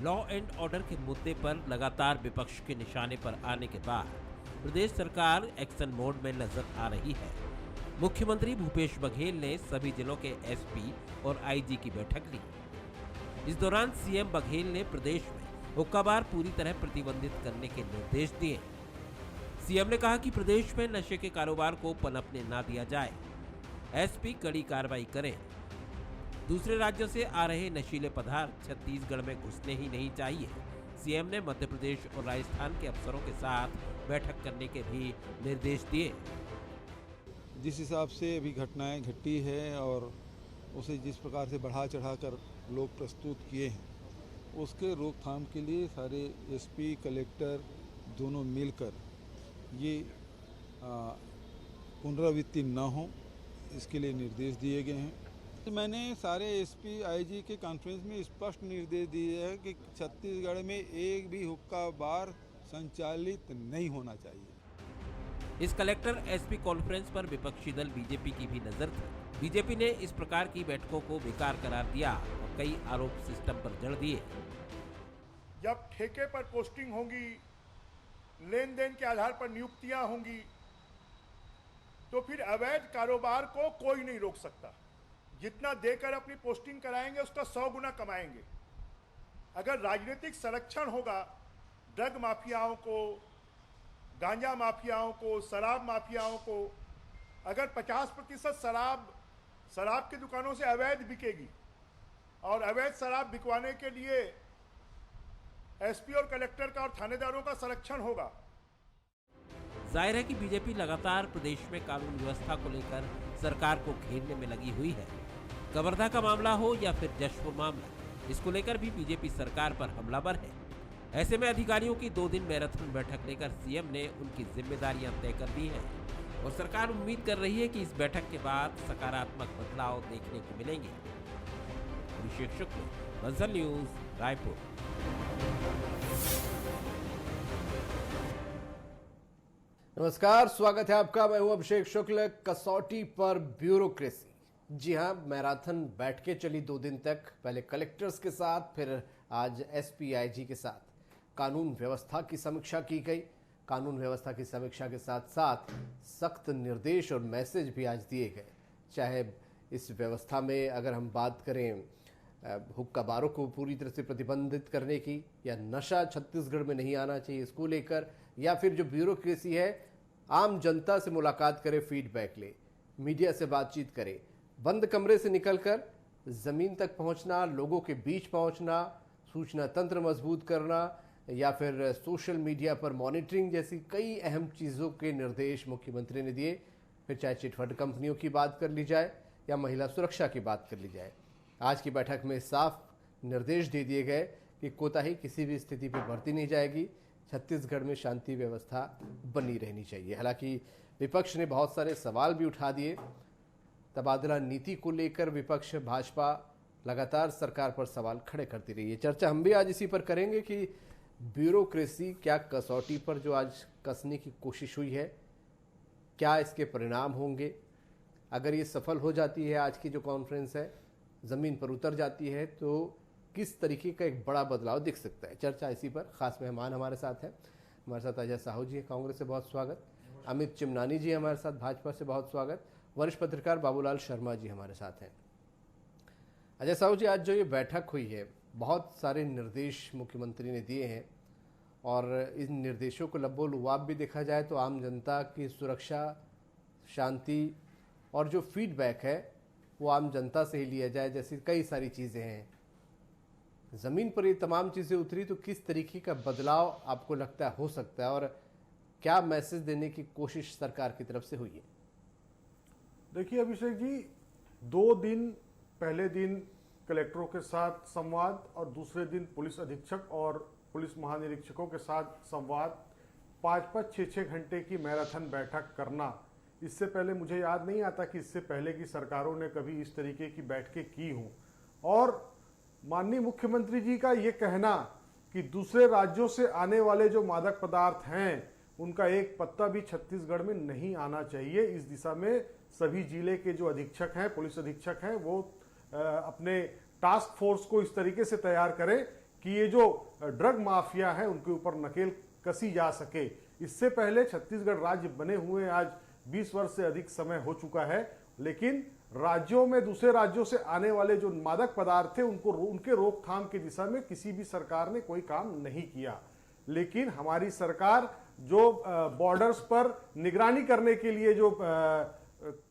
Law and order के मुद्दे पर लगातार विपक्ष के निशाने पर आने के बाद प्रदेश सरकार एक्शन मोड में नजर आ रही है। मुख्यमंत्री भूपेश बघेल ने सभी जिलों के एसपी और आईजी की बैठक ली। इस दौरान सीएम बघेल ने प्रदेश में हुक्काबार पूरी तरह प्रतिबंधित करने के निर्देश दिए। सीएम ने कहा कि प्रदेश में नशे के कारोबार को पनपने ना दिया जाए, एसपी कड़ी कार्रवाई करें। दूसरे राज्यों से आ रहे नशीले पदार्थ छत्तीसगढ़ में घुसने ही नहीं चाहिए। सीएम ने मध्य प्रदेश और राजस्थान के अफसरों के साथ बैठक करने के भी निर्देश दिए। जिस हिसाब से अभी घटनाएं घटी है और उसे जिस प्रकार से बढ़ा चढ़ाकर लोग प्रस्तुत किए हैं, उसके रोकथाम के लिए सारे एसपी कलेक्टर दोनों मिलकर ये पुनरावृत्ति न हो, इसके लिए निर्देश दिए गए हैं। मैंने सारे एसपी आईजी के कॉन्फ्रेंस में स्पष्ट निर्देश दिए हैं कि छत्तीसगढ़ में एक भी हुक्का बार संचालित नहीं होना चाहिए। इस कलेक्टर एसपी कॉन्फ्रेंस पर विपक्षी दल बीजेपी की भी नजर थी। बीजेपी ने इस प्रकार की बैठकों को बेकार करार दिया और कई आरोप सिस्टम पर जड़ दिए। जब ठेके पर पोस्टिंग होगी, लेन देन के आधार पर नियुक्तियां होंगी, तो फिर अवैध कारोबार को कोई नहीं रोक सकता। जितना देकर अपनी पोस्टिंग कराएंगे उसका 100 गुना कमाएंगे। अगर राजनीतिक संरक्षण होगा, ड्रग माफियाओं को, गांजा माफियाओं को, शराब माफियाओं को, अगर 50% शराब की दुकानों से अवैध बिकेगी और अवैध शराब बिकवाने के लिए एसपी और कलेक्टर का और थानेदारों का संरक्षण होगा। जाहिर है कि बीजेपी लगातार प्रदेश में कानून व्यवस्था को लेकर सरकार को घेरने में लगी हुई है। कवर्धा का मामला हो या फिर जशपुर मामला, इसको लेकर भी बीजेपी सरकार पर हमलावर है। ऐसे में अधिकारियों की 2 दिन मैराथन बैठक लेकर सीएम ने उनकी जिम्मेदारियां तय कर दी हैं और सरकार उम्मीद कर रही है कि इस बैठक के बाद सकारात्मक बदलाव देखने को मिलेंगे। अभिषेक शुक्ल, बंसल न्यूज, रायपुर। नमस्कार, स्वागत है आपका। मैं हूं अभिषेक शुक्ल। कसौटी पर ब्यूरोक्रेसी। जी हां, मैराथन बैठकें चली 2 दिन तक, पहले कलेक्टर्स के साथ, फिर आज एसपी आईजी के साथ कानून व्यवस्था की समीक्षा की गई। कानून व्यवस्था की समीक्षा के साथ साथ सख्त निर्देश और मैसेज भी आज दिए गए। चाहे इस व्यवस्था में अगर हम बात करें हुक्का बारों को पूरी तरह से प्रतिबंधित करने की, या नशा छत्तीसगढ़ में नहीं आना चाहिए इसको लेकर, या फिर जो ब्यूरोक्रेसी है, आम जनता से मुलाकात करे, फीडबैक ले, मीडिया से बातचीत करे, बंद कमरे से निकलकर जमीन तक पहुंचना, लोगों के बीच पहुंचना, सूचना तंत्र मजबूत करना, या फिर सोशल मीडिया पर मॉनिटरिंग जैसी कई अहम चीज़ों के निर्देश मुख्यमंत्री ने दिए। फिर चाहे चिटफंड कंपनियों की बात कर ली जाए या महिला सुरक्षा की बात कर ली जाए, आज की बैठक में साफ निर्देश दे दिए गए कि कोताही किसी भी स्थिति पर बरती नहीं जाएगी। छत्तीसगढ़ में शांति व्यवस्था बनी रहनी चाहिए। हालांकि विपक्ष ने बहुत सारे सवाल भी उठा दिए। तबादला नीति को लेकर विपक्ष, भाजपा लगातार सरकार पर सवाल खड़े करती रही है। चर्चा हम भी आज इसी पर करेंगे कि ब्यूरोक्रेसी क्या कसौटी पर जो आज कसने की कोशिश हुई है, क्या इसके परिणाम होंगे? अगर ये सफल हो जाती है, आज की जो कॉन्फ्रेंस है जमीन पर उतर जाती है, तो किस तरीके का एक बड़ा बदलाव दिख सकता है? चर्चा इसी पर। खास मेहमान हमारे साथ हैं। हमारे साथ अजय साहू जी, कांग्रेस से बहुत स्वागत। अमित चिमनानी जी हमारे साथ, भाजपा से बहुत स्वागत। वरिष्ठ पत्रकार बाबूलाल शर्मा जी हमारे साथ हैं। अजय साहू जी, आज जो ये बैठक हुई है, बहुत सारे निर्देश मुख्यमंत्री ने दिए हैं और इन निर्देशों को लबो-लुआब भी देखा जाए तो आम जनता की सुरक्षा, शांति और जो फीडबैक है वो आम जनता से ही लिया जाए, जैसी कई सारी चीज़ें हैं। ज़मीन पर ये तमाम चीज़ें उतरी तो किस तरीके का बदलाव आपको लगता है हो सकता है, और क्या मैसेज देने की कोशिश सरकार की तरफ से हुई है? देखिए अभिषेक जी, 2 दिन, पहले दिन कलेक्टरों के साथ संवाद और दूसरे दिन पुलिस अधीक्षक और पुलिस महानिरीक्षकों के साथ संवाद, 5-5, 6-6 घंटे की मैराथन बैठक करना, इससे पहले मुझे याद नहीं आता कि इससे पहले की सरकारों ने कभी इस तरीके की बैठकें की हों। और माननीय मुख्यमंत्री जी का ये कहना कि दूसरे राज्यों से आने वाले जो मादक पदार्थ हैं उनका एक पत्ता भी छत्तीसगढ़ में नहीं आना चाहिए, इस दिशा में सभी जिले के जो अधीक्षक हैं, पुलिस अधीक्षक हैं, वो अपने टास्क फोर्स को इस तरीके से तैयार करें कि ये जो ड्रग माफिया है उनके ऊपर नकेल कसी जा सके। इससे पहले छत्तीसगढ़ राज्य बने हुए आज 20 वर्ष से अधिक समय हो चुका है, लेकिन राज्यों में दूसरे राज्यों से आने वाले जो मादक पदार्थ थे उनके रोकथाम की दिशा में किसी भी सरकार ने कोई काम नहीं किया। लेकिन हमारी सरकार जो बॉर्डर्स पर निगरानी करने के लिए जो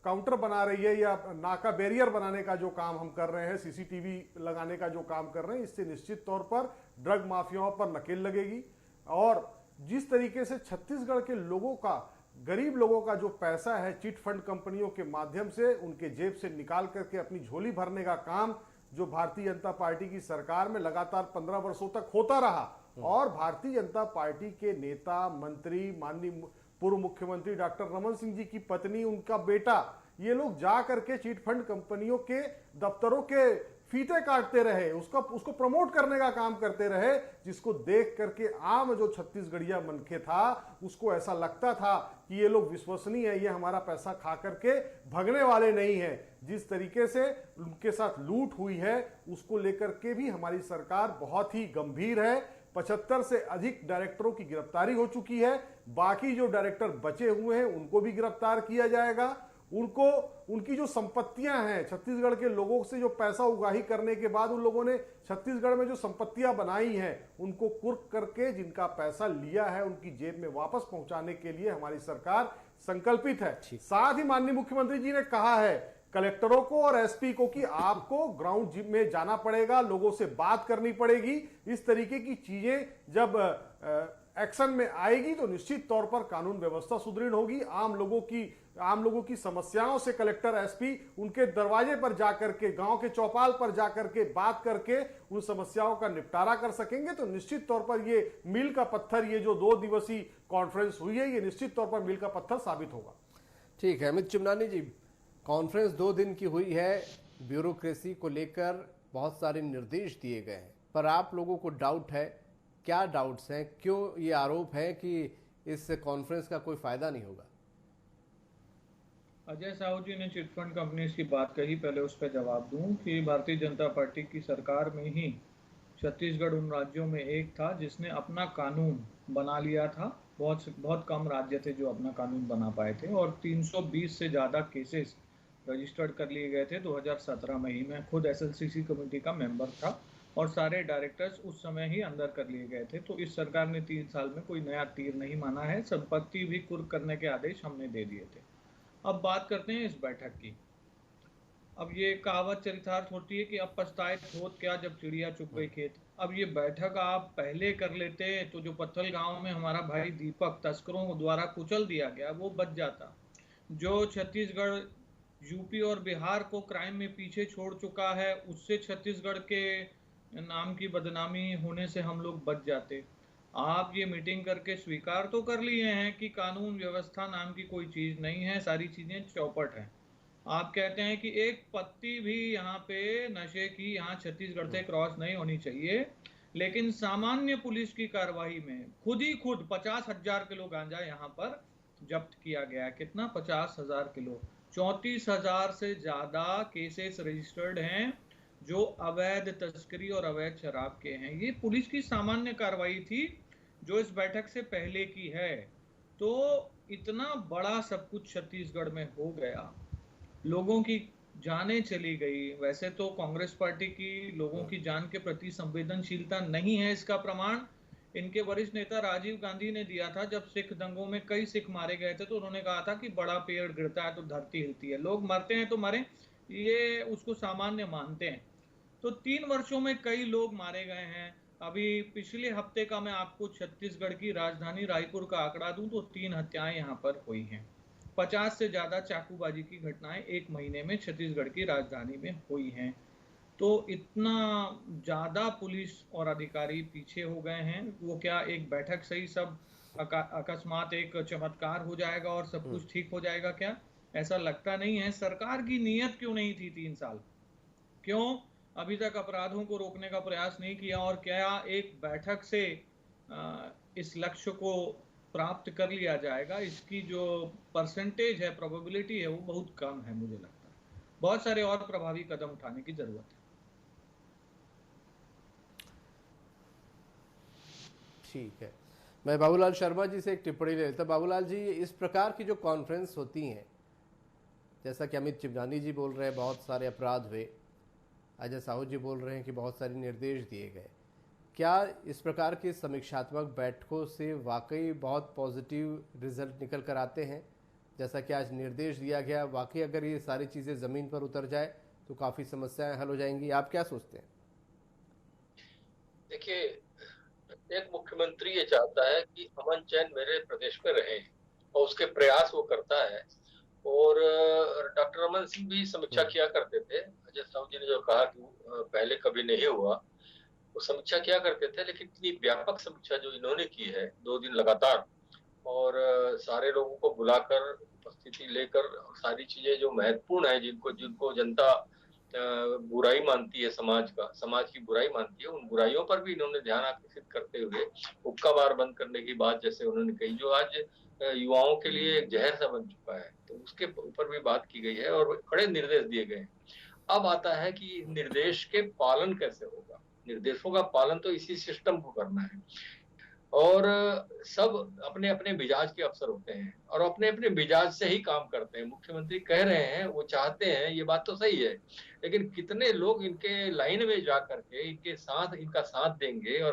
काउंटर बना रही है या नाका बैरियर बनाने का जो काम हम कर रहे हैं, सीसीटीवी लगाने का जो काम कर रहे हैं, इससे निश्चित तौर पर ड्रग माफियाओं पर नकेल लगेगी। और जिस तरीके से छत्तीसगढ़ के लोगों का, गरीब लोगों का जो पैसा है चिट फंड कंपनियों के माध्यम से उनके जेब से निकाल करके अपनी झोली भरने का काम जो भारतीय जनता पार्टी की सरकार में लगातार 15 वर्षों तक होता रहा, और भारतीय जनता पार्टी के नेता, मंत्री, माननीय पूर्व मुख्यमंत्री डॉक्टर रमन सिंह जी की पत्नी, उनका बेटा, ये लोग जा करके चिट फंड कंपनियों के दफ्तरों के फीते काटते रहे, उसको प्रमोट करने का काम करते रहे, जिसको देख करके आम जो छत्तीसगढ़िया मनखे था उसको ऐसा लगता था कि ये लोग विश्वसनीय है, ये हमारा पैसा खा करके भगने वाले नहीं है। जिस तरीके से उनके साथ लूट हुई है उसको लेकर के भी हमारी सरकार बहुत ही गंभीर है। 75 से अधिक डायरेक्टरों की गिरफ्तारी हो चुकी है। बाकी जो डायरेक्टर बचे हुए हैं उनको भी गिरफ्तार किया जाएगा। उनकी जो संपत्तियां हैं, छत्तीसगढ़ के लोगों से जो पैसा उगाही करने के बाद उन लोगों ने छत्तीसगढ़ में जो संपत्तियां बनाई हैं उनको कुर्क करके जिनका पैसा लिया है उनकी जेब में वापस पहुंचाने के लिए हमारी सरकार संकल्पित है। साथ ही माननीय मुख्यमंत्री जी ने कहा है कलेक्टरों को और एसपी को कि आपको ग्राउंड में जाना पड़ेगा, लोगों से बात करनी पड़ेगी। इस तरीके की चीजें जब एक्शन में आएगी तो निश्चित तौर पर कानून व्यवस्था सुदृढ़ होगी। आम लोगों की समस्याओं से कलेक्टर, एसपी उनके दरवाजे पर जाकर के, गांव के चौपाल पर जाकर के बात करके उन समस्याओं का निपटारा कर सकेंगे तो निश्चित तौर पर ये मील का पत्थर, ये जो 2 दिवसीय कॉन्फ्रेंस हुई है, ये निश्चित तौर पर मील का पत्थर साबित होगा। ठीक है अमित चिमनानी जी, कॉन्फ्रेंस 2 दिन की हुई है, ब्यूरोक्रेसी को लेकर बहुत सारे निर्देश दिए गए हैं, पर आप लोगों को डाउट है, क्या डाउट्स हैं, क्यों ये आरोप है कि इस कॉन्फ्रेंस का कोई फायदा नहीं होगा? अजय साहू जी ने चिटफंड कंपनीज की बात कही, पहले उस पर जवाब दूं कि भारतीय जनता पार्टी की सरकार में ही छत्तीसगढ़ उन राज्यों में एक था जिसने अपना कानून बना लिया था। बहुत कम राज्य थे जो अपना कानून बना पाए थे, और 320 से ज़्यादा केसेस रजिस्टर्ड कर लिए गए थे 2017 में ही। मैं खुद एसएलसीसी कमेटी का मेंबर था और सारे डायरेक्टर्स उस समय ही अंदर कर लिए गए थे। तो इस सरकार ने 3 साल में कोई नया तीर नहीं माना है, संपत्ति भी कुर्क करने के आदेश हमने दे दिए थे। अब बात करते हैं इस बैठक की। अब ये कहावत चरितार्थ होती है कि अब पछताए होत क्या जब चिड़िया चुग गई खेत। अब ये बैठक आप पहले कर लेते तो जो पत्थल गांव में हमारा भाई दीपक तस्करों द्वारा कुचल दिया गया वो बच जाता। जो छत्तीसगढ़, यूपी और बिहार को क्राइम में पीछे छोड़ चुका है, उससे छत्तीसगढ़ के नाम की बदनामी होने से हम लोग बच जाते। आप ये मीटिंग करके स्वीकार तो कर लिए हैं कि कानून व्यवस्था नाम की कोई चीज नहीं है, सारी चीजें चौपट हैं। आप कहते हैं कि एक पत्ती भी यहाँ पे नशे की यहाँ छत्तीसगढ़ से क्रॉस नहीं होनी चाहिए, लेकिन सामान्य पुलिस की कार्रवाई में खुद 50,000 किलो गांजा यहाँ पर जब्त किया गया। कितना? 50,000 किलो। 34,000 से ज्यादा केसेस रजिस्टर्ड हैं जो अवैध तस्करी और अवैध शराब के हैं। ये पुलिस की सामान्य कार्रवाई थी जो इस बैठक से पहले की है। तो इतना बड़ा सब कुछ छत्तीसगढ़ में हो गया, लोगों की जानें चली गई। वैसे तो कांग्रेस पार्टी की लोगों की जान के प्रति संवेदनशीलता नहीं है, इसका प्रमाण इनके वरिष्ठ नेता राजीव गांधी ने दिया था। जब सिख दंगों में कई सिख मारे गए थे तो उन्होंने कहा था कि बड़ा पेड़ गिरता है तो धरती हिलती है, लोग मरते हैं तो मरे, ये उसको सामान्य मानते हैं। तो 3 वर्षों में कई लोग मारे गए हैं। अभी पिछले हफ्ते का मैं आपको छत्तीसगढ़ की राजधानी रायपुर का आंकड़ा दूं तो 3 हत्याएं यहाँ पर हुई हैं। 50 से ज्यादा चाकूबाजी की घटनाएं 1 महीने में छत्तीसगढ़ की राजधानी में हुई हैं। तो इतना ज्यादा पुलिस और अधिकारी पीछे हो गए हैं। वो क्या एक बैठक से ही सब अकस्मात एक चमत्कार हो जाएगा और सब कुछ ठीक हो जाएगा क्या? ऐसा लगता नहीं है। सरकार की नीयत क्यों नहीं थी 3 साल? क्यों अभी तक अपराधों को रोकने का प्रयास नहीं किया? और क्या एक बैठक से इस लक्ष्य को प्राप्त कर लिया जाएगा? इसकी जो परसेंटेज है, प्रोबेबिलिटी है, वो बहुत कम है। मुझे लगता है बहुत सारे और प्रभावी कदम उठाने की जरूरत है। ठीक है, मैं बाबूलाल शर्मा जी से एक टिप्पणी ले लेता हूं। बाबूलाल जी, इस प्रकार की जो कॉन्फ्रेंस होती हैं, जैसा कि अमित चिमनानी जी बोल रहे हैं बहुत सारे अपराध हुए, अजय साहू जी बोल रहे हैं कि बहुत सारे निर्देश दिए गए, क्या इस प्रकार की समीक्षात्मक बैठकों से वाकई बहुत पॉजिटिव रिजल्ट निकल कर आते हैं? जैसा कि आज निर्देश दिया गया, वाकई अगर ये सारी चीज़ें ज़मीन पर उतर जाए तो काफ़ी समस्याएं हल हो जाएंगी, आप क्या सोचते हैं? देखिए, प्रत्येक मुख्यमंत्री ये चाहता है कि अमन चैन मेरे प्रदेश में रहे और उसके प्रयास वो करता है। और डॉक्टर रमन सिंह भी समीक्षा किया करते थे। अजय साहू जी ने जो कहा कि पहले कभी नहीं हुआ, वो समीक्षा किया करते थे, लेकिन इतनी व्यापक समीक्षा जो इन्होंने की है 2 दिन लगातार, और सारे लोगों को बुलाकर उपस्थिति लेकर सारी चीजें जो महत्वपूर्ण है, जिनको जनता बुराई मानती है, समाज की बुराई मानती है, उन बुराइयों पर भी इन्होंने ध्यान आकर्षित करते हुए हुक्का बार बंद करने की बात जैसे उन्होंने कही, जो आज युवाओं के लिए एक जहर सा बन चुका है, तो उसके ऊपर भी बात की गई है और कड़े निर्देश दिए गए हैं। अब आता है कि निर्देश के पालन कैसे होगा। निर्देशों का पालन तो इसी सिस्टम को करना है, और सब अपने अपने मिजाज के अफसर होते हैं और अपने अपने मिजाज से ही काम करते हैं। मुख्यमंत्री कह रहे हैं, वो चाहते हैं, ये बात तो सही है, लेकिन कितने लोग इनके लाइन में जा करके इनका साथ देंगे और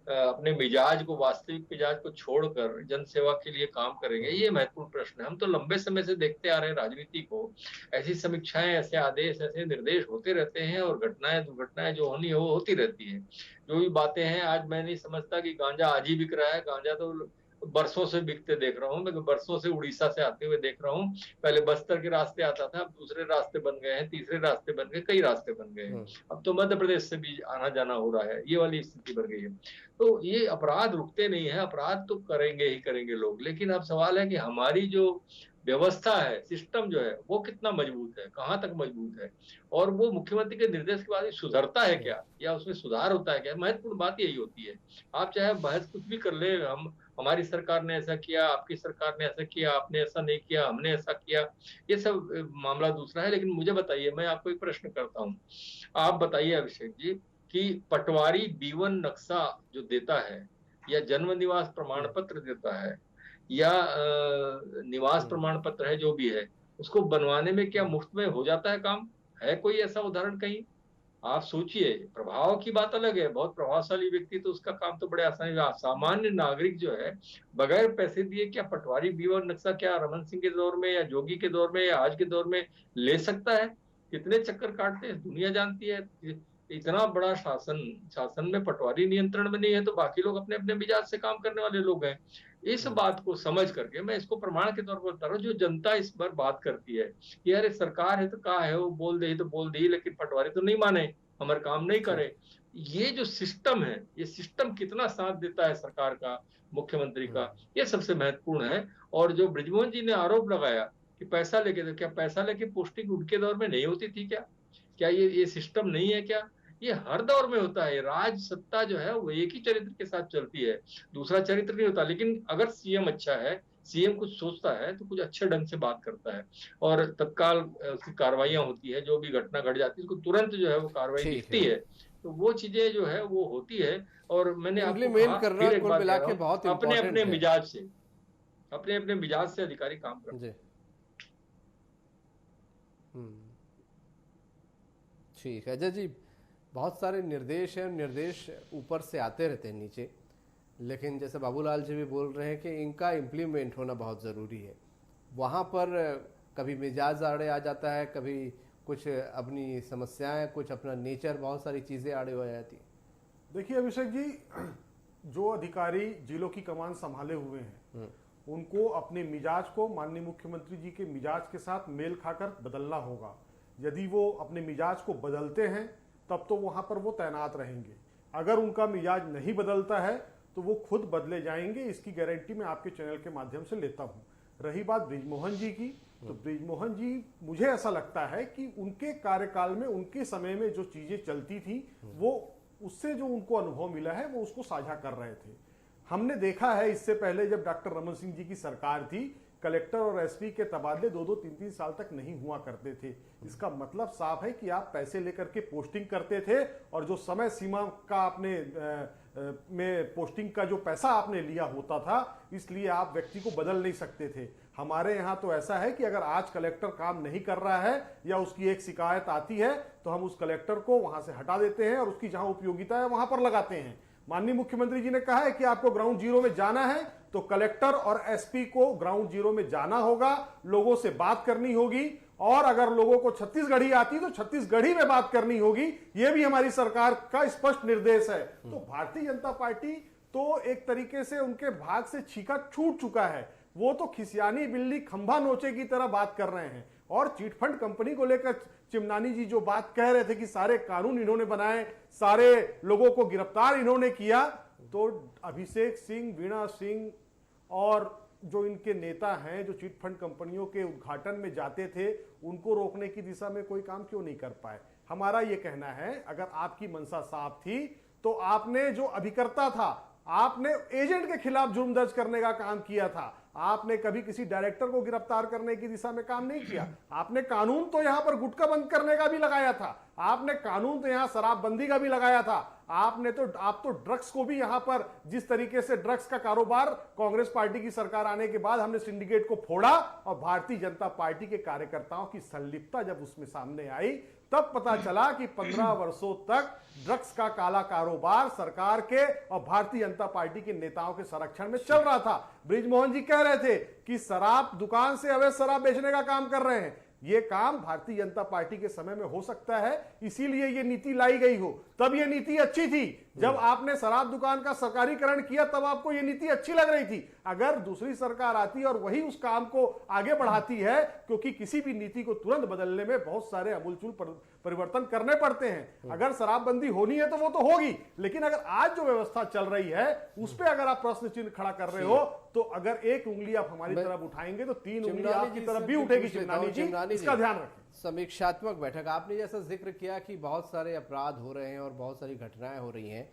अपने मिजाज को, वास्तविक मिजाज को छोड़कर जन सेवा के लिए काम करेंगे, ये महत्वपूर्ण प्रश्न है। हम तो लंबे समय से देखते आ रहे हैं राजनीति को, ऐसी समीक्षाएं, ऐसे आदेश, ऐसे निर्देश होते रहते हैं और घटनाएं दुर्घटनाएं जो होनी हो होती रहती है। जो भी बातें हैं, आज मैं नहीं समझता कि गांजा आज ही बिक रहा है। गांजा तो बरसों से बिकते देख रहा हूँ मैं, बरसों से उड़ीसा से आते हुए देख रहा हूँ। पहले बस्तर के रास्ते आता था, अब दूसरे रास्ते बन गए हैं, तीसरे रास्ते बन गए, कई रास्ते बन गए हैं। अब तो मध्य प्रदेश से भी आना जाना हो रहा है, ये वाली स्थिति बन गई है। तो ये अपराध रुकते नहीं है, अपराध तो करेंगे ही करेंगे लोग, लेकिन अब सवाल है कि हमारी जो व्यवस्था है, सिस्टम जो है, वो कितना मजबूत है, कहाँ तक मजबूत है, और वो मुख्यमंत्री के निर्देश के बाद सुधरता है क्या, या उसमें सुधार होता है क्या। महत्वपूर्ण बात यही होती है। आप चाहे बहस कुछ भी कर ले, हमारी सरकार ने ऐसा किया, आपकी सरकार ने ऐसा किया, आपने ऐसा नहीं किया, हमने ऐसा किया, ये सब मामला दूसरा है। लेकिन मुझे बताइए, मैं आपको एक प्रश्न करता हूँ, आप बताइए अभिषेक जी, कि पटवारी B1 नक्शा जो देता है, या जन्म निवास प्रमाण पत्र देता है, या निवास प्रमाण पत्र है, जो भी है, उसको बनवाने में क्या मुफ्त में हो जाता है काम? है कोई ऐसा उदाहरण कहीं? आप सोचिए, प्रभाव की बात अलग है, बहुत प्रभावशाली व्यक्ति तो उसका काम तो बड़े आसानी से, सामान्य नागरिक जो है बगैर पैसे दिए क्या पटवारी B1 नक्शा क्या रमन सिंह के दौर में, या जोगी के दौर में, या आज के दौर में ले सकता है? कितने चक्कर काटते हैं दुनिया जानती है। इतना बड़ा शासन में पटवारी नियंत्रण में नहीं है, तो बाकी लोग अपने अपने मिजाज से काम करने वाले लोग हैं। इस बात को समझ करके मैं इसको प्रमाण के तौर पर बता रहा हूँ, जो जनता इस पर बात करती है कि अरे सरकार है तो क्या है, वो बोल दे तो बोल दी, लेकिन पटवारी तो नहीं माने, हमारे काम नहीं करे। ये जो सिस्टम है, ये सिस्टम कितना साथ देता है सरकार का, मुख्यमंत्री का, ये सबसे महत्वपूर्ण है। और जो बृजमोहन जी ने आरोप लगाया कि पैसा लेके, तो क्या पैसा लेके पोस्टिंग उनके दौर में नहीं होती थी क्या ये सिस्टम नहीं है क्या? ये हर दौर में होता है। राज सत्ता जो है वो एक ही चरित्र के साथ चलती है, दूसरा चरित्र नहीं होता। लेकिन अगर सीएम अच्छा है, सीएम कुछ सोचता है, तो कुछ अच्छे ढंग से बात करता है और तत्काल उसकी कार्रवाइयां होती है। जो भी घटना घट जाती है उसको तुरंत जो है वो कार्रवाई दिखती है, तो वो चीजें जो है वो होती है। और मैंने आपको कहा, फिर एक बात, अपने अपने मिजाज से अधिकारी काम करते हैं। ठीक है अजय जी, बहुत सारे निर्देश हैं, निर्देश ऊपर से आते रहते हैं नीचे, लेकिन जैसे बाबूलाल जी भी बोल रहे हैं कि इनका इम्प्लीमेंट होना बहुत ज़रूरी है। वहाँ पर कभी मिजाज आड़े आ जाता है, कभी कुछ अपनी समस्याएं, कुछ अपना नेचर, बहुत सारी चीज़ें आड़े हो जाती हैं। देखिए अभिषेक जी, जो अधिकारी जिलों की कमान संभाले हुए हैं, उनको अपने मिजाज को माननीय मुख्यमंत्री जी के मिजाज के साथ मेल खाकर बदलना होगा। यदि वो अपने मिजाज को बदलते हैं तब तो वहां पर वो तैनात रहेंगे। अगर उनका मिजाज नहीं बदलता है तो वो खुद बदले जाएंगे, इसकी गारंटी मैं आपके चैनल के माध्यम से लेता हूं। रही बात बृजमोहन जी की, तो बृजमोहन जी, मुझे ऐसा लगता है कि उनके कार्यकाल में, उनके समय में जो चीजें चलती थी, वो उससे जो उनको अनुभव मिला है वो उसको साझा कर रहे थे। हमने देखा है इससे पहले जब डॉक्टर रमन सिंह जी की सरकार थी, कलेक्टर और एसपी के तबादले 2-2, 3-3 साल तक नहीं हुआ करते थे। इसका मतलब साफ है कि आप पैसे लेकर के पोस्टिंग करते थे और जो समय सीमा का आपने में पोस्टिंग का जो पैसा आपने लिया होता था, इसलिए आप व्यक्ति को बदल नहीं सकते थे। हमारे यहाँ तो ऐसा है कि अगर आज कलेक्टर काम नहीं कर रहा है या उसकी एक शिकायत आती है तो हम उस कलेक्टर को वहां से हटा देते हैं और उसकी जहां उपयोगिता है वहां पर लगाते हैं। माननीय मुख्यमंत्री जी ने कहा है कि आपको ग्राउंड जीरो में जाना है तो कलेक्टर और एसपी को ग्राउंड जीरो में जाना होगा, लोगों से बात करनी होगी, और अगर लोगों को छत्तीसगढ़ी आती तो छत्तीसगढ़ी में बात करनी होगी। यह भी हमारी सरकार का स्पष्ट निर्देश है। तो भारतीय जनता पार्टी तो एक तरीके से उनके भाग से छीका छूट चुका है। वो तो खिसियानी बिल्ली खंभा नोचे की तरह बात कर रहे हैं। और चिटफंड कंपनी को लेकर चिमनानी जी जो बात कह रहे थे कि सारे कानून इन्होंने बनाए, सारे लोगों को गिरफ्तार इन्होंने किया, तो अभिषेक सिंह, वीणा सिंह और जो इनके नेता हैं जो चिटफंड कंपनियों के उद्घाटन में जाते थे, उनको रोकने की दिशा में कोई काम क्यों नहीं कर पाए? हमारा यह कहना है, अगर आपकी मंशा साफ थी तो आपने जो अभिकर्ता था, आपने एजेंट के खिलाफ जुर्म दर्ज करने का काम किया था। आपने कभी किसी डायरेक्टर को गिरफ्तार करने की दिशा में काम नहीं किया। आपने कानून तो यहां पर गुटखा बंद करने का भी लगाया था, आपने कानून तो यहां शराबबंदी का भी लगाया था, आप तो ड्रग्स को भी यहां पर, जिस तरीके से ड्रग्स का कारोबार कांग्रेस पार्टी की सरकार आने के बाद हमने सिंडिकेट को फोड़ा और भारतीय जनता पार्टी के कार्यकर्ताओं की संलिप्तता जब उसमें सामने आई, तब पता चला कि 15 वर्षों तक ड्रग्स का काला कारोबार सरकार के और भारतीय जनता पार्टी के नेताओं के संरक्षण में चल रहा था। बृजमोहन जी कह रहे थे कि शराब दुकान से अवैध शराब बेचने का काम कर रहे हैं। यह काम भारतीय जनता पार्टी के समय में हो सकता है, इसीलिए यह नीति लाई गई हो। तब यह नीति अच्छी थी, जब आपने शराब दुकान का सरकारीकरण किया तब आपको यह नीति अच्छी लग रही थी। अगर दूसरी सरकार आती और वही उस काम को आगे बढ़ाती है, क्योंकि किसी भी नीति को तुरंत बदलने में बहुत सारे अमूलचूल परिवर्तन करने पड़ते हैं। अगर शराबबंदी होनी है तो वो तो होगी, लेकिन अगर आज जो व्यवस्था चल रही है उस पर अगर आप प्रश्न चिन्ह खड़ा कर रहे हो, तो अगर एक उंगली आप हमारी तरफ उठाएंगे तो 3 उंगली आपकी तरफ भी उठेगी। चिमनानी जी, इसका ध्यान रखें। समीक्षात्मक बैठक, आपने जैसा जिक्र किया कि बहुत सारे अपराध हो रहे हैं और बहुत सारी घटनाएं हो रही हैं,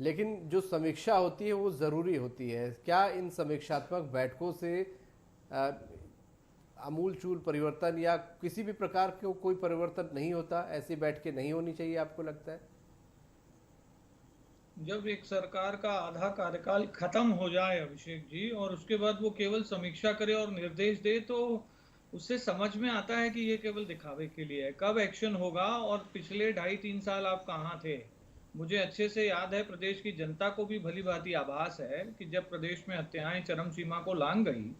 लेकिन जो समीक्षा होती है वो जरूरी होती है। क्या इन समीक्षात्मक बैठकों से आमूलचूल परिवर्तन या किसी भी प्रकार के कोई परिवर्तन नहीं होता? ऐसी बैठकें नहीं होनी चाहिए, आपको लगता है? जब एक सरकार का आधा कार्यकाल खत्म हो जाए अभिषेक जी, और उसके बाद वो केवल समीक्षा करे और निर्देश दे, तो उससे समझ में आता है कि ये केवल दिखावे के लिए है। कब एक्शन होगा? और पिछले 2.5-3 साल आप कहाँ थे? मुझे अच्छे से याद है, प्रदेश की जनता को भी भली भांति आभास है कि जब प्रदेश में हत्याएं चरम सीमा को लांघ गई,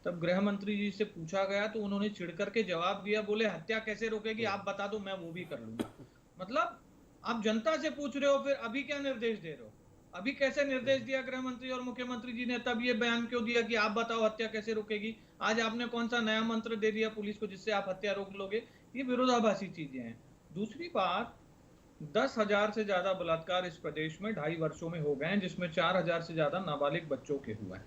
तब गृह मंत्री जी से पूछा गया तो उन्होंने चिढ़ करके जवाब दिया, बोले हत्या कैसे रोकेगी, आप बता दो, मैं वो भी कर लूंगा। मतलब आप जनता से पूछ रहे हो, फिर अभी क्या निर्देश दे रहे हो? अभी कैसे निर्देश दिया गृह मंत्री और मुख्यमंत्री जी ने? तब ये बयान क्यों दिया कि आप बताओ हत्या कैसे रोकेगी? आज आपने कौन सा नया मंत्र दे दिया पुलिस को जिससे आप हत्या रोक लोगे? ये विरोधाभासी चीजें हैं। दूसरी बात, 10,000 से ज्यादा बलात्कार इस प्रदेश में 2.5 वर्षों में हो गए हैं, जिसमें 4,000 से ज्यादा नाबालिग बच्चों के हुआ है।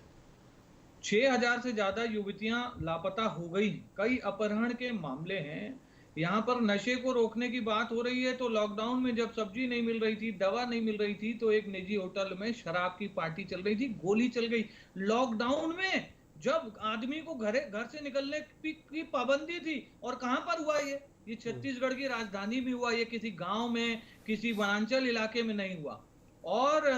6,000 से ज्यादा युवतियां लापता हो गई। कई अपहरण के मामले हैं। यहाँ पर नशे को रोकने की बात हो रही है, तो लॉकडाउन में जब सब्जी नहीं मिल रही थी, दवा नहीं मिल रही थी, तो एक निजी होटल में शराब की पार्टी चल रही थी, गोली चल गई। लॉकडाउन में जब आदमी को घर से निकलने की पाबंदी थी, और कहां पर हुआ ये छत्तीसगढ़ की राजधानी में हुआ, ये किसी गांव में, किसी वनांचल इलाके में नहीं हुआ। और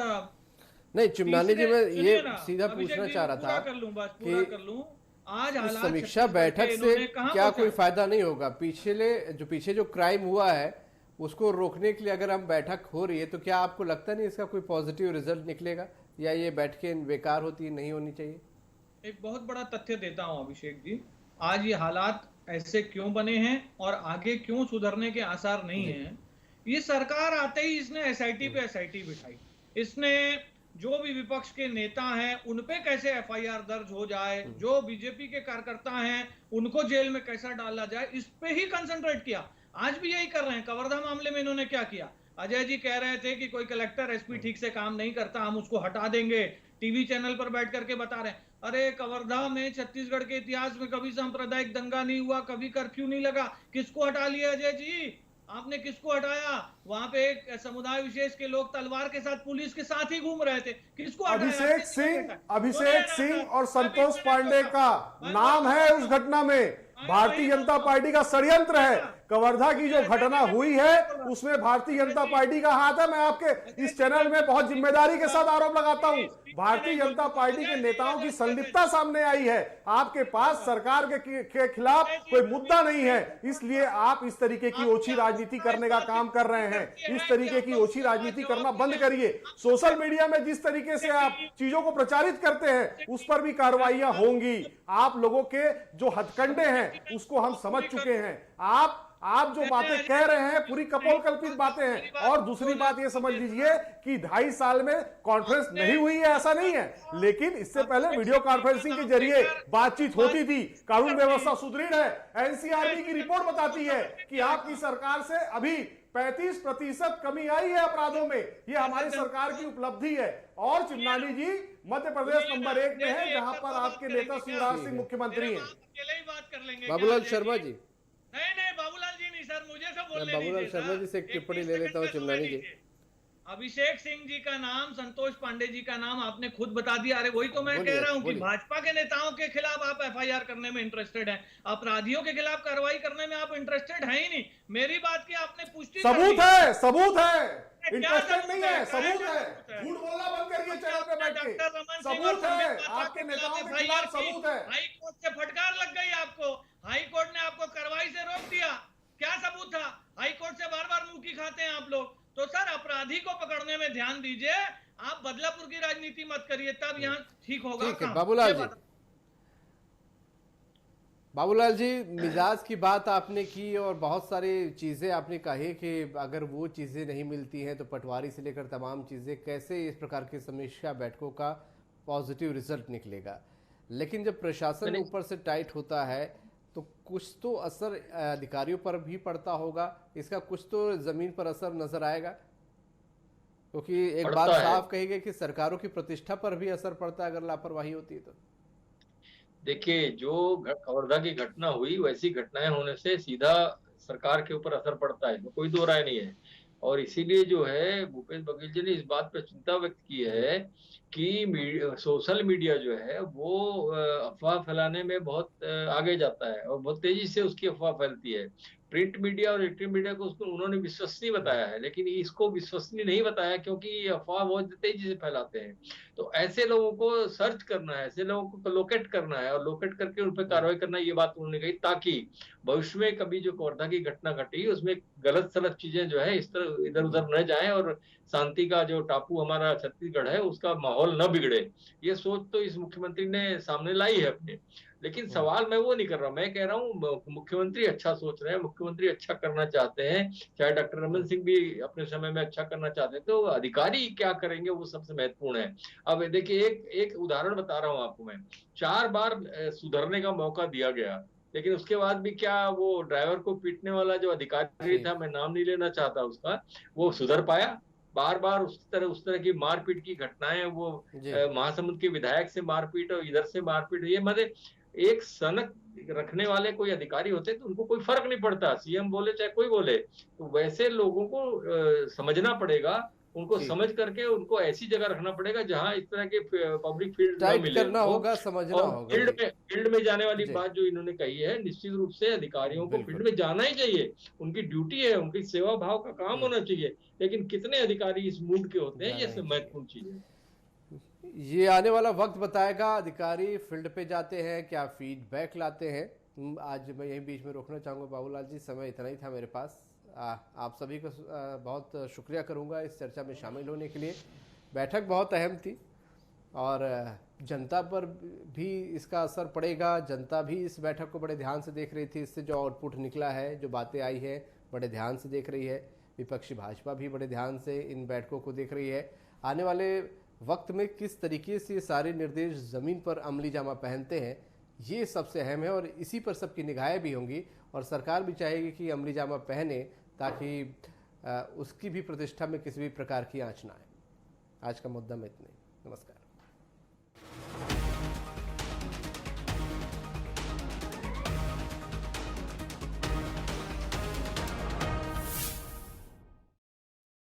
नहीं, चिमनानी जी, मैं ये सीधा पूछना चाह रहा था कि आज इस समीक्षा बैठक से क्या कोई फायदा नहीं होगा? पीछे जो क्राइम हुआ है उसको रोकने के लिए अगर हम बैठक हो रही है, तो क्या आपको लगता नहीं इसका कोई पॉजिटिव रिजल्ट निकलेगा, या ये बैठकें बेकार होती नहीं होनी चाहिए? एक बहुत बड़ा तथ्य देता हूं अभिषेक जी, आज ये हालात ऐसे क्यों बने हैं और आगे क्यों सुधरने के आसार नहीं हैं। ये सरकार आते ही इसने एसआईटी पे एसआईटी बिठाई। इसने जो भी विपक्ष के नेता हैं उन पे कैसे एफआईआर दर्ज हो जाए, जो बीजेपी के कार्यकर्ता हैं उनको जेल में कैसा डाला जाए, इस पे ही कंसंट्रेट किया। आज भी यही कर रहे हैं। कवर्धा मामले में इन्होंने क्या किया? अजय जी कह रहे थे कि कोई कलेक्टर एसपी ठीक से काम नहीं करता, हम उसको हटा देंगे। टीवी चैनल पर बैठ करके बता रहे हैं, अरे कवर्धा में छत्तीसगढ़ के इतिहास में कभी सांप्रदायिक दंगा नहीं हुआ, कभी कर्फ्यू नहीं लगा। किसको हटा लिया अजय जी? आपने किसको हटाया? वहां पे एक समुदाय विशेष के लोग तलवार के साथ पुलिस के साथ ही घूम रहे थे। किसको हटाया? अभिषेक सिंह और संतोष पांडे का नाम है उस घटना में। भारतीय जनता पार्टी का षड्यंत्र है। कवर्धा की जो घटना हुई है उसमें भारतीय जनता पार्टी का हाथ है। मैं आपके इस चैनल में बहुत जिम्मेदारी के साथ आरोप लगाता हूं, भारतीय जनता पार्टी के नेताओं की संलिप्तता सामने आई है। आपके पास सरकार के खिलाफ कोई मुद्दा नहीं है, इसलिए आप इस तरीके की ओछी राजनीति करने का काम कर रहे हैं। इस तरीके की ओछी राजनीति करना बंद करिए। सोशल मीडिया में जिस तरीके से आप चीजों को प्रचारित करते हैं उस पर भी कार्रवाइयां होंगी। आप लोगों के जो हथकंडे हैं उसको हम समझ चुके हैं। आप जो बातें कह रहे हैं पूरी कपोलकल्पित बातें हैं। और दूसरी बात ये समझ लीजिए कि 2.5 साल में कॉन्फ्रेंस नहीं हुई है ऐसा नहीं है, लेकिन इससे पहले वीडियो कॉन्फ्रेंसिंग के जरिए बातचीत होती थी। कानून व्यवस्था सुदृढ़ है। एनसीआरबी की रिपोर्ट बताती है कि आपकी सरकार से अभी 35% कमी आई है अपराधों में। ये हमारी सरकार की उपलब्धि है। और चिमनानी जी मध्य प्रदेश नंबर 1 में है, जहां पर आपके नेता शिवराज सिंह मुख्यमंत्री हैं। बाबूलाल शर्मा जी, नहीं बाबूलाल जी नहीं सर, मुझे सब बोलने बाबूलाल शर्मा जी से एक टिप्पणी ले लेता हूँ। चिमनानी जी, अभिषेक सिंह जी का नाम, संतोष पांडे जी का नाम आपने खुद बता दिया। अरे वही तो मैं कह रहा हूँ कि भाजपा के नेताओं के खिलाफ आप एफआईआर करने में इंटरेस्टेड हैं, अपराधियों के खिलाफ कार्रवाई करने में आप इंटरेस्टेड है ही नहीं। मेरी बात की आपने पुष्टि सबूत है इंटरेस्टेड नहीं है, सबूत है। झूठ बोलना बंद करिए चैनल पे बैठ के। सबूत है, आपके नेताओं के खिलाफ सबूत है। हाई कोर्ट से फटकार लग गई आपको, हाई कोर्ट ने आपको कार्रवाई से रोक दिया। क्या सबूत था? हाई कोर्ट से बार बार मुंह की खाते हैं आप लोग। तो सर अपराधी को पकड़ने में ध्यान दीजिए, आप बदलापुर की राजनीति मत करिए, तब यहाँ ठीक होगा। ठीक है बाबूलाल जी, मिजाज की बात आपने की और बहुत सारी चीजें आपने कही कि अगर वो चीजें नहीं मिलती हैं तो पटवारी से लेकर तमाम चीजें, कैसे इस प्रकार की समीक्षा बैठकों का पॉजिटिव रिजल्ट निकलेगा। लेकिन जब प्रशासन ऊपर से टाइट होता है तो कुछ तो असर अधिकारियों पर भी पड़ता होगा, इसका कुछ तो जमीन पर असर नजर आएगा। क्योंकि एक बात साफ कही गई कि सरकारों की प्रतिष्ठा पर भी असर पड़ता है अगर लापरवाही होती है तो। देखिए, जो कवर्धा की घटना हुई वैसी घटनाएं होने से सीधा सरकार के ऊपर असर पड़ता है, कोई दो राय नहीं है। और इसीलिए जो है भूपेश बघेल जी ने इस बात पर चिंता व्यक्त की है कि सोशल मीडिया जो है वो अफवाह फैलाने में बहुत आगे जाता है और बहुत तेजी से उसकी अफवाह फैलती है। प्रिंट मीडिया और इलेक्ट्रिक मीडिया को उसको उन्होंने विश्वसनीय बताया है, लेकिन इसको विश्वसनीय नहीं बताया क्योंकि ये अफवाह बहुत तेजी से फैलाते हैं। तो ऐसे लोगों को सर्च करना है, ऐसे लोगों को लोकेट करना है और लोकेट करके उन पर कार्रवाई करना है, ये बात उन्होंने कही, ताकि भविष्य में कभी जो कवर्धा की घटना घटी उसमें गलत सलत चीजें जो है इस तरह इधर उधर न जाएं और शांति का जो टापू हमारा छत्तीसगढ़ है उसका माहौल न बिगड़े। ये सोच तो इस मुख्यमंत्री ने सामने लाई है अपने। लेकिन सवाल मैं वो नहीं कर रहा, मैं कह रहा हूँ मुख्यमंत्री अच्छा सोच रहे हैं, मुख्यमंत्री अच्छा करना चाहते हैं, चाहे डॉक्टर रमन सिंह भी अपने समय में अच्छा करना चाहते हैं, तो अधिकारी क्या करेंगे वो सबसे महत्वपूर्ण है। अब देखिए, एक उदाहरण बता रहा हूँ आपको मैं। 4 बार सुधरने का मौका दिया गया, लेकिन उसके बाद भी क्या वो ड्राइवर को पीटने वाला जो अधिकारी था, मैं नाम नहीं लेना चाहता उसका, वो सुधर पाया? बार बार उस तरह की मारपीट की घटनाएं, वो महासमुंद के विधायक से मारपीट और इधर से मारपीट, ये मतलब एक सनक रखने वाले कोई अधिकारी होते तो उनको कोई फर्क नहीं पड़ता, सीएम बोले चाहे कोई बोले। तो वैसे लोगों को समझना पड़ेगा, उनको समझ करके उनको ऐसी जगह रखना पड़ेगा जहां इस तरह के पब्लिक फील्ड न मिले होगा, समझना होगा। फील्ड में जाने वाली बात जो इन्होंने कही है, निश्चित रूप से अधिकारियों को फील्ड में जाना ही चाहिए, उनकी ड्यूटी है, उनकी सेवा भाव का काम होना चाहिए। लेकिन कितने अधिकारी इस मूड के होते हैं, ये सब महत्वपूर्ण चीज है। ये आने वाला वक्त बताएगा, अधिकारी फील्ड पे जाते हैं क्या फीडबैक लाते हैं। आज मैं यही बीच में रोकना चाहूँगा बाबूलाल जी, समय इतना ही था मेरे पास। आप सभी का बहुत शुक्रिया करूँगा इस चर्चा में शामिल होने के लिए। बैठक बहुत अहम थी और जनता पर भी इसका असर पड़ेगा। जनता भी इस बैठक को बड़े ध्यान से देख रही थी, इससे जो आउटपुट निकला है, जो बातें आई है, बड़े ध्यान से देख रही है। विपक्षी भाजपा भी बड़े ध्यान से इन बैठकों को देख रही है। आने वाले वक्त में किस तरीके से सारे निर्देश ज़मीन पर अमली जामा पहनते हैं, ये सबसे अहम है और इसी पर सबकी निगाहें भी होंगी। और सरकार भी चाहेगी कि अमली जामा पहने ताकि उसकी भी प्रतिष्ठा में किसी भी प्रकार की आंच ना आए। आज का मुद्दा में इतना ही। नमस्कार।